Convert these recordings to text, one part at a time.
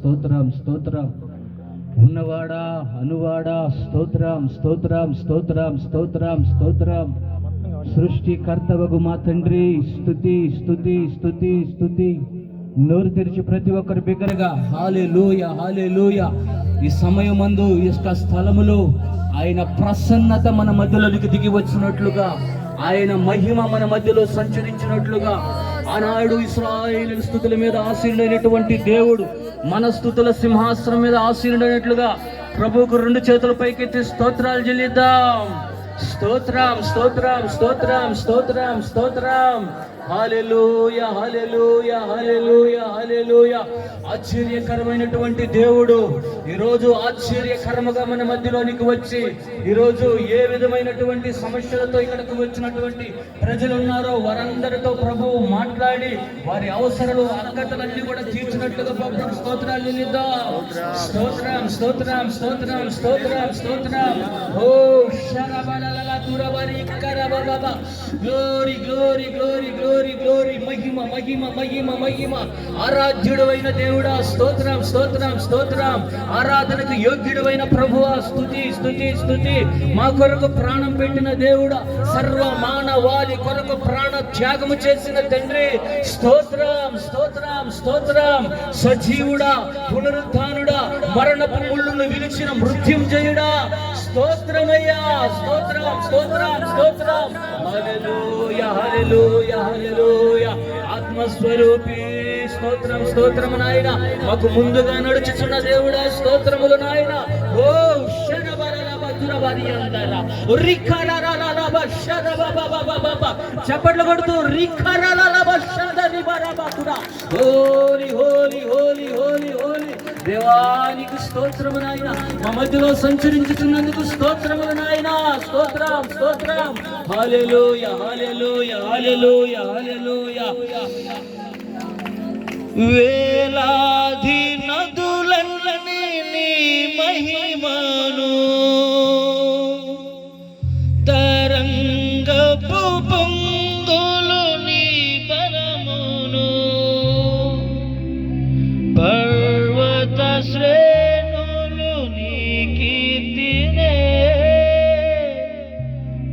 స్తోత్రం స్తోత్రం. ఉన్నవాడా అనువాడా స్తోత్రం స్తోత్రం స్తోత్రం స్తోత్రం స్తోత్రం. సృష్టికర్తవగు మా తండ్రి స్తుతి స్తుతి స్తుతి స్తుతి. నోరు తెరిచి ప్రతి ఒక్కరు బిగ్గరగా హల్లెలూయా హల్లెలూయా. ఈ సమయమందు ఈ స్థలములో ఆయన ప్రసన్నత మన మధ్యలోనికి దిగి వచ్చినట్లుగా, ఆయన మహిమ మన మధ్యలో సంచరించినట్లుగా, ఆనాడు ఇశ్రాయేలు స్తుతుల మీద ఆసీనుడైనటువంటి దేవుడు మన స్తుతుల సింహాసనం మీద ఆసీనుడైనట్లుగా ప్రభువుకు 2 చేతుల పైకెత్తి స్తోత్రాలు చెల్లిద్దాం. స్తోత్రం స్తోత్రం స్తోత్రం స్తోత్రం స్తోత్రం. హల్లెలూయా హల్లెలూయా హల్లెలూయా హల్లెలూయా. ఆశ్చర్యకరమైనటువంటి దేవుడు ఈరోజు ఆశ్చర్యకరముగా మన మధ్యలోనికి వచ్చి, ఈరోజు ఏ విధమైనటువంటి సమస్యలతో ఇక్కడికి వచ్చినటువంటి ప్రజలు ఉన్నారో వారందరితో ప్రభువు మాట్లాడి వారి అవసరాలు అర్హతలన్నీ కూడా తీర్చినట్లుగా ప్రభువుకు స్తోత్రాలు చెల్లిద్దాం. స్తోత్రం స్తోత్రం స్తోత్రం స్తోత్రం స్తోత్రం. ఓ శరబలల తురబరి కరబబబ. Glory glory glory glory glory. మహిమ మహిమ మహిమ మహిమ. ఆరాధ్యుడు అయిన దేవుడా స్తోత్రం స్తోత్రం స్తోత్రం. ఆరాధనకు యోగ్యుడైన ప్రభువా స్తుతి స్తుతి స్తుతి. మా కొరకు ప్రాణం పెట్టిన దేవుడా, సర్వ మానవాళి కొరకు ప్రాణ త్యాగము చేసిన తండ్రి స్తోత్రం స్తోత్రం స్తోత్రం. సజీవుడా, పునరుత్థానుడా, మరణపు ముళ్ళును విరిచిన మృత్యుంజయుడా స్తోత్రమయ్యా స్తోత్రం స్తోత్రం స్తోత్రం. హల్లెలూయా హల్లెలూయా హల్లెలూయా. ఆత్మస్వరూపి స్తోత్రం స్తోత్రము నాయన. మాకు ముందుగా నడుచుచున్న దేవుడా స్తోత్రములు నాయన. ఓ చప్పట్లు కొడుతూ హోలీ హోలీ హోలీ హోలీ హోలీ. దేవానికి స్తోత్రము నాయన. మా మధ్యలో సంచరించుతున్నందుకు స్తోత్రములు నాయన. స్తోత్రం స్తోత్రం. హల్లెలూయా హల్లెలూయా హల్లెలూయా హల్లెలూయా. వేలాది నదులన్నీ నీ మహిమను, తరంగపు పొంగులు నీ బలమును, పర్వత శ్రేణులు నీ కీర్తినే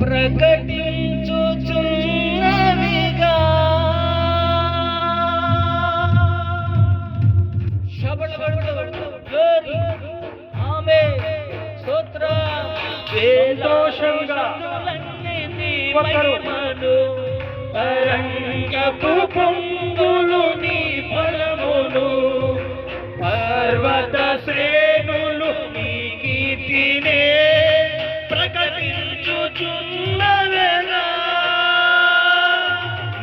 ప్రకటించుచున్నవిగా. తరంగపు పొంగులు నీ బలమును, పర్వత శ్రేణులు నీ కీర్తినే ప్రకటించుచున్నవేగా.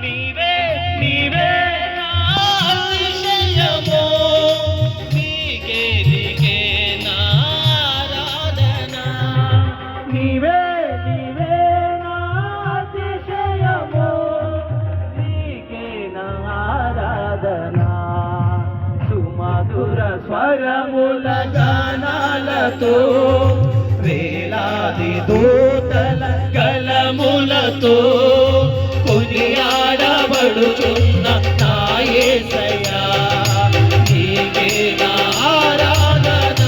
నీవే నీవే నా అతిశయము, నీకే నీకే నా ఆరాధన. నీవే నీవే నా అతిశయము, నీకే నా ఆరాధన. సుమధుర స్వరముల గానాలతో, వేలాది దూతల కలములతో కొనియాడబడుచున్న నా యేసయ్యా, నీకే నా ఆరాధన.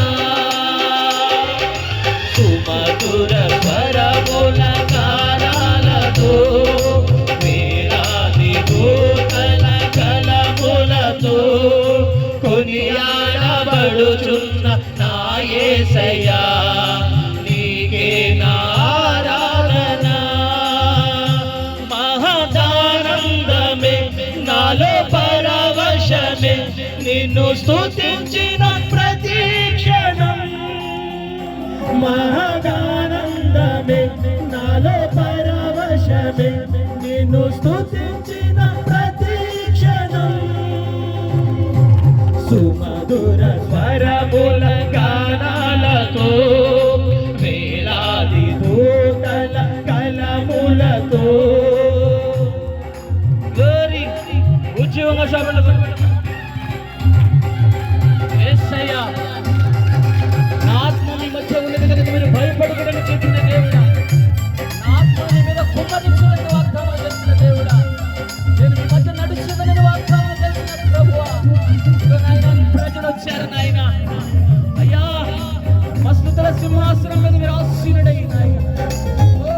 సుమధుర స్వరముల గానాలతో, వేలాది దూతల కలములతో కొనియాడబడుచున్న నా యేసయ్యా, నీకే నా ఆరాధన. మహదానందమే నాలో పరవశమే, నిన్ను స్తుతించిన ప్రతి క్షణం. మహదానందమే నాలో పరవశమే, నిన్ను స్తుతించిన ప్రతి క్షణం. సుమధుర స్వరముల గానాలతో, వేలాది దూతల కలములతో. గ్లోరీ. ఉద్యోగ సభలు యేసయ్యా, నా ఆత్మ మీ మధ్య ఉన్నది కనుక మీరు భయపడకూడని చెప్పిన దేవుడా, నా ఆత్మ మీ మీద కుమ్మరించులని వాగ్దానం చేసిన దేవుడా, నేను మీ మధ్య నడుచుదని వాగ్దానం చేసిన ప్రభువా. ప్రజలు వచ్చారు నాయన. నాయన. అయ్యా మస్తుతుల సింహాసనం మీద మీరు ఆశీనుడై నాయన. ఓ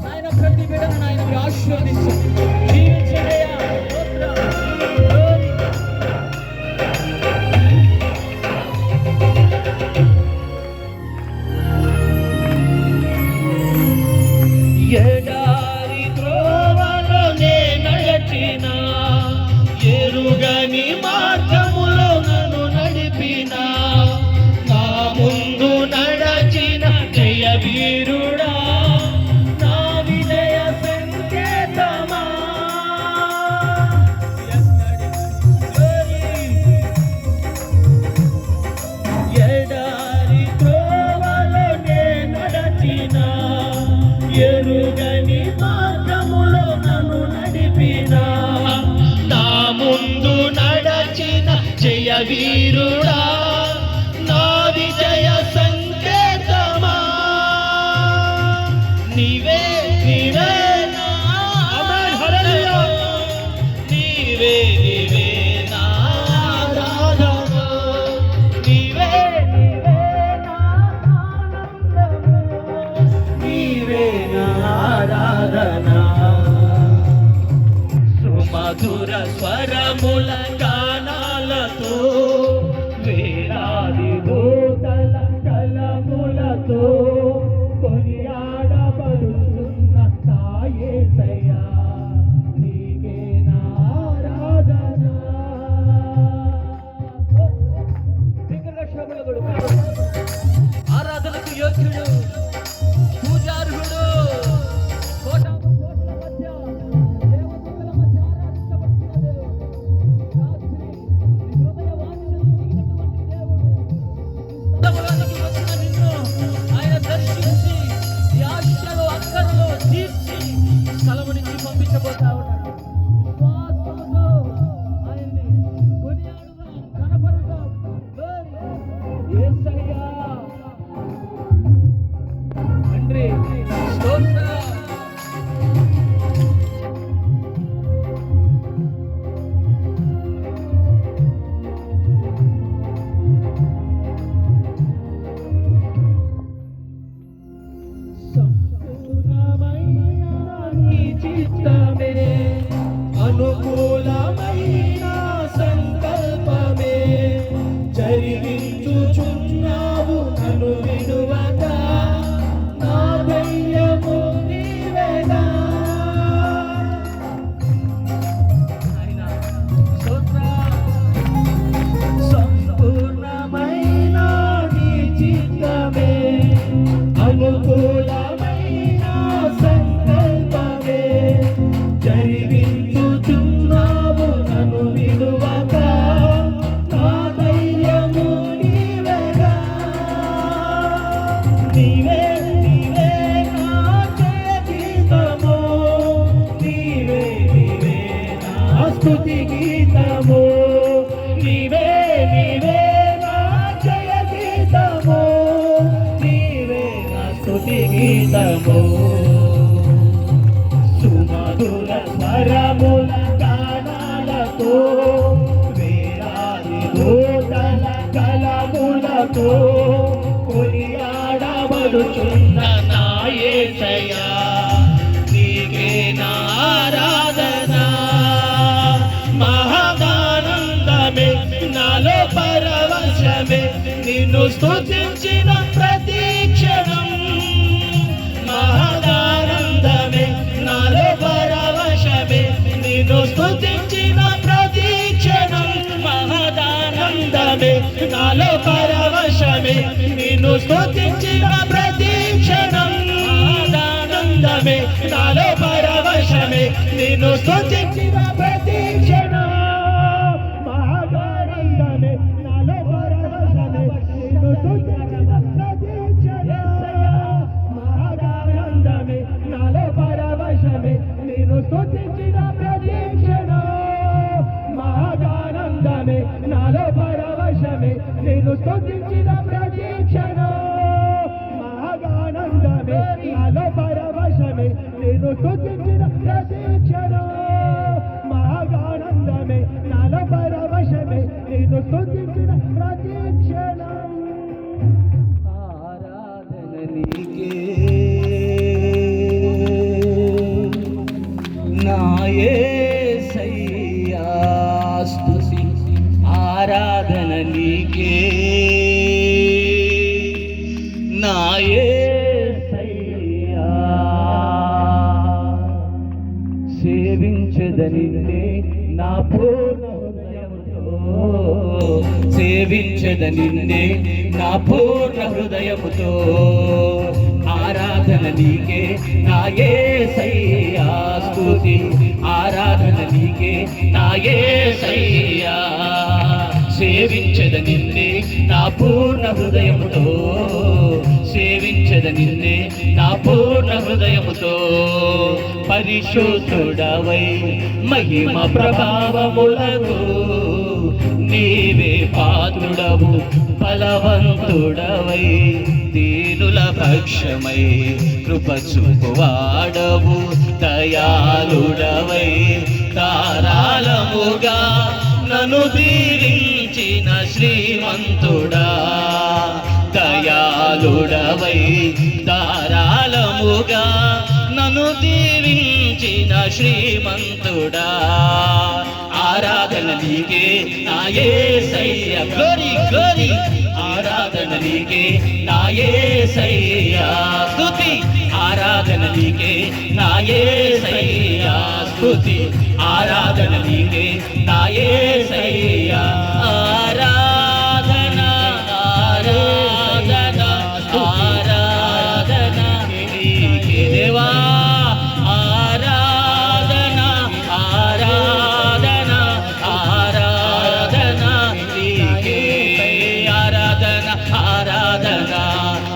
నాయన ప్రతి బిడ్డను నాయన మీరు ఆశీర్వదించు, దీవించండియా. ఎడారి త్రోవలోనే నడచిన, ఎరుగని మార్గములో నన్ను నడిపిన, నా ముందు నడచిన జయ వీరుడా, నా విజయ సంకేతమా. ఎడారి త్రోవలోనే నడచిన, ఎరుగని మార్గములో నన్ను నడిపిన, నా ముందు నడచిన జయ వీరుడా, నా విజయ సంకేతమా. నీవే నీవే నా ఆరాధన, నీవే నీవే నా ఆరాధన, నీవే నీవే నా ఆనందము, నీవే నా ఆరాధన. సుమధుర స్వరముల గానాలతో, వేలాది దూతల కలములతో కొనియాడబడుతున్న నా యేసయ్యా, నీకే నా ఆరాధన. ఆరాధనకు యోగ్యుడు, పూజార్హుడు, కోటాను కోట్ల మధ్య దేవదూతల మధ్య ఆరాధించబడుతున్న దేవుడు. రాత్రి నీ హృదయ వాంఛను ఎరిగినటువంటి దేవుడు. ఈ స్థలములోనికి వచ్చిన నిన్ను ఆయన దర్శించి ఈ ఆశలు అక్కరలు తీర్చి స్థలము నుంచి పంపించబోతా ఉన్నాడు. విశ్వాసముతో ఆయన్ని కొనియాడుదాం, కనపరుదాం. యేసయ్యా తండ్రి స్తోత్రం. సంపూర్ణమైన నీ చిత్తమే, అనుకూలమైన సంకల్పమే, జరిగించుచున్నావు నన్ను విడువక, నా ధైర్యము నీవేగా. ఆయన స్తోత్రం. సంపూర్ణమైన నీ చిత్తమే, అనుకూలమైన సంకల్పమే, జరిగించుచున్నావు నన్ను విడువక, నా ధైర్యము నీవేగా. నీవే నీవే నా జయగీతము, నీవే నీవే నా స్తుతి గీతము, నీవే నీవే నా జయగీతము, నీవే నా స్తుతి గీతము. సుమధుర స్వరముల గానాలతో, వేలాది దూతల కలములతో కొనియాడబడుచున్న నా యేసయ్యా, నీకే నా ఆరాధన. మహదానందమే నాలో పరవశమే, నిన్ను స్తుతించిన ప్రతి క్షణం. మహదానందమే నాలో పరవశమే, నిన్ను స్తుతించిన ప్రతి క్షణం. మహదానందమే నాలో పరవశమే, నిన్ను స్తుతించిన ప్రతి క్షణం. మహదానందమే నాలో పరవశమే, నిన్ను స్తుతించిన ప్రతి క్షణం. మహదానందమే నాలో పరవశమే, నిన్ను స్తుతించిన ప్రతి క్షణం. మహదానందమే నాలో పరవశమే, నిన్ను స్తుతించిన ప్రతి క్షణం. మహదానందమే నాలో పరవశమే, నిన్ను స్తుతించిన ప్రతి క్షణం. మహదానందమే నాలో పరవశమే, నిన్ను స్తుతించిన ప్రతి క్షణం. మహదానందమే నాలో పరవశమే, నిన్ను స్తుతించిన ప్రతి నీకే నా యేసయ్యా సేవించద నిన్నే నా పూర్ణ హృదయముతో సేవించద నిన్నే నా పూర్ణ హృదయముతో ఆరాధన నీకే నా యేసయ్యా స్తుతి ఆరాధన నీకే నా యేసయ్యా సేవించద నిన్నే నా పూర్ణ హృదయముతో సేవించద నిన్నే నా పూర్ణ హృదయముతో పరిశుద్ధుడవై మహిమ ప్రభావములకు నీవే పాత్రుడవు బలవంతుడవై దీనుల పక్షమై కృప చూపువాడవు దయాళుడవై ధారాళముగా నన్ను దీవించిన శ్రీమంతుడా దయాళుడవై ధారాళముగా నన్ను దీవించిన శ్రీమంతుడా ఆరాధన నీకే నా యేసయ్యా గ్లోరీ గ్లోరీ ఆరాధన నీకే నా యేసయ్యా స్తుతి ఆరాధన నీకే నా యేసయ్యా స్తుతి ఆరాధన నీకే నా యేసయ్యా ఆరాధన ఆరాధన ఆరాధన నీకే దేవా ఆరాధన ఆరాధన ఆరాధన నీకే ఆరాధన ఆరాధన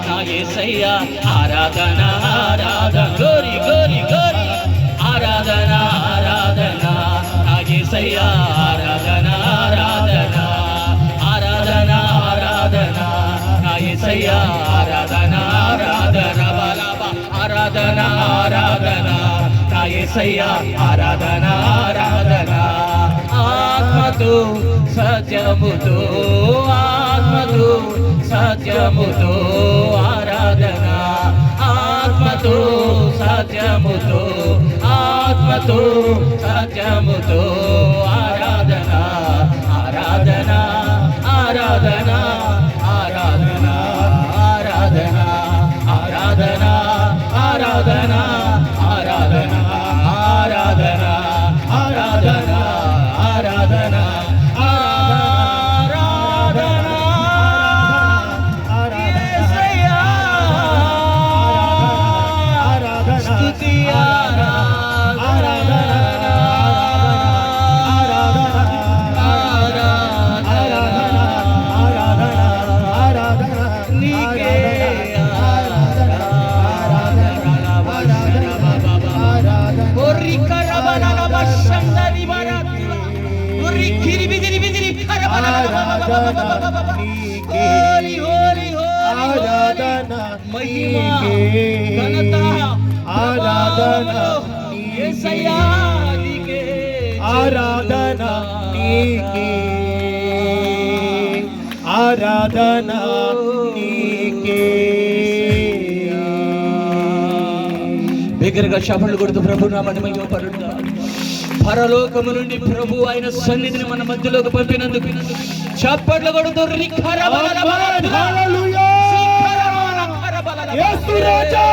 నా యేసయ్యా ఆరాధన ఆరాధన గ్లోరీ గ్లోరీ గ్లోరీ ఆరాధన ఆరాధన నా యేసయ్యా ఆరాధన ఆరాధన ఆరాధన ఆరాధన నా యేసయ్యా ఆరాధన ఆరాధన బలబా ఆరాధన ఆరాధన నా యేసయ్యా ఆరాధన ఆరాధన ఆత్మతో సత్యముతో ఆత్మతో సత్యముతో ఆరాధన ఆత్మతో సత్యముతో ఆత్మతో సత్యముతో ఆరాధన ఆరాధన ఆరాధన ఆరాధన ఆరాధన ఆరాధన ఆరాధన ఆరాధన ఆరాధన ఆరాధన ఆరాధన మహిమ ఘనత ఆరాధన యేసయ్యా నీకే ఆరాధన నీకే ఆరాధన నీకే బిగ్గరగా చప్పట్లు కొడుతూ ప్రభు నామమున మహిమపడుగా పరలోకము నుండి ప్రభు ఆయన సన్నిధిని మన మధ్యలోకి పంపినందుకు చప్పట్లు కొడుతూ యేసు రాజా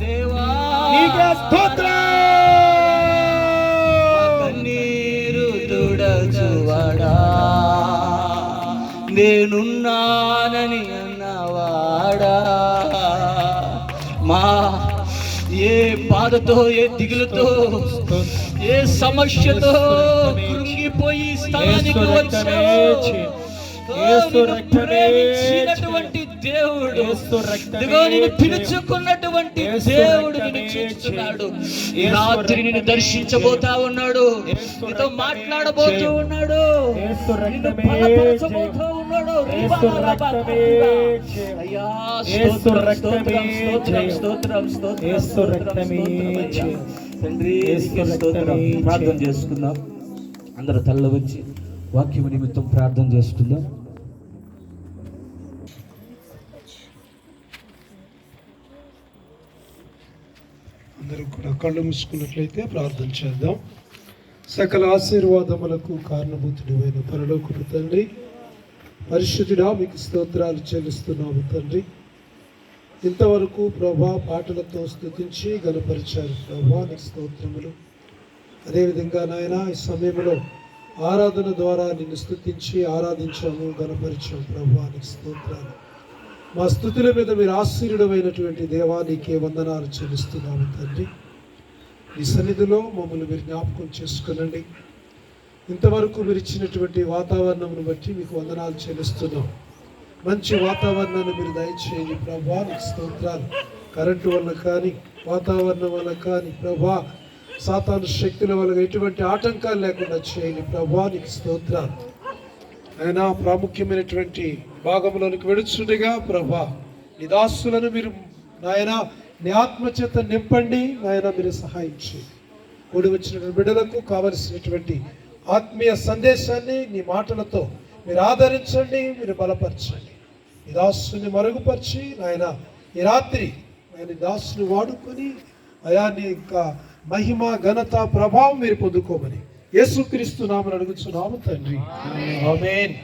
దేవా నీకే స్తోత్రం కన్నీరు తుడచువాడా నేనున్నానని అన్నవాడా మా ఏ బాధతో ఏ దిగులుతో ఏ సమస్యతో కృంగిపోయి స్థానానికి వచ్చావు ప్రేమించినటువంటి దేవుడు ఇదిగో నిన్ను పిలుచుకున్నటువంటి దేవుడు నిన్ను చూస్తున్నాడు. ఈ రాత్రి నిన్ను దర్శించబోతా ఉన్నాడు, నీతో మాట్లాడబోతూ ఉన్నాడు, నిన్ను బలపరచబోతూ ఉన్నాడు. అయ్యా స్తోత్రం స్తోత్రం స్తోత్రం స్తోత్రం తండ్రి, ప్రార్థన చేసుకుందాం. అందరూ తల్ల వచ్చి వాక్యం నిమిత్తం ప్రార్థన చేసుకుందాం. అందరూ కూడా కళ్ళు మూసుకున్నట్లయితే ప్రార్థన చేద్దాం. సకల ఆశీర్వాదములకు కారణభూతుడైన పరలోకపు తండ్రి, పరిశుద్ధుడా మీకు స్తోత్రాలు చెల్లిస్తున్నాము తండ్రి. ఇంతవరకు ప్రభా పాటలతో స్తుతించి గణపరిచారు ప్రభా, నీకు స్తోత్రములు. అదేవిధంగా నాయన ఈ సమయంలో ఆరాధన ద్వారా నిన్ను స్తుతించి ఆరాధించాము, గణపరిచాము ప్రభా, నీకు స్తోత్రాలు. మా స్తుతుల మీద మీరు ఆశీర్వదమైనటువంటి దేవా, నీకే వందనాలు చెల్లిస్తున్నాము తండ్రి. ఈ సన్నిధిలో మమ్మల్ని మీరు జ్ఞాపకం చేసుకునండి. ఇంతవరకు మీరు ఇచ్చినటువంటి వాతావరణంను బట్టి మీకు వందనాలు చెల్లిస్తున్నాం. మంచి వాతావరణాన్ని మీరు దయచేయండి ప్రభా, నీకు స్తోత్రాలు. కరెంటు వల్ల కానీ వాతావరణం వల్ల కానీ ప్రభా, సాతాను శక్తుల వల్ల ఎటువంటి ఆటంకాలు లేకుండా చేయండి ప్రభా, నీకు స్తోత్రాలు. అయినా ప్రాముఖ్యమైనటువంటి భాగంలోనికి వెడుచుండగా ప్రభా, నీ దాసులను మీరు నాయన నీ ఆత్మచేత నింపండి నాయన, మీరు సహాయం చేయండి. కూడి వచ్చిన బిడ్డలకు కావలసినటువంటి ఆత్మీయ సందేశాన్ని నీ మాటలతో మీరు ఆదరించండి, మీరు బలపరచండి. ఈ దాసుని మరుగుపరిచి నాయన ఈ రాత్రి ఆయన దాసుని వాడుకొని అయా నీ యొక్క మహిమ ఘనత ప్రభావం మీరు పొందుకోమని యేసుక్రీస్తు నామమున అడుగుచున్నాము తండ్రి, ఆమేన్.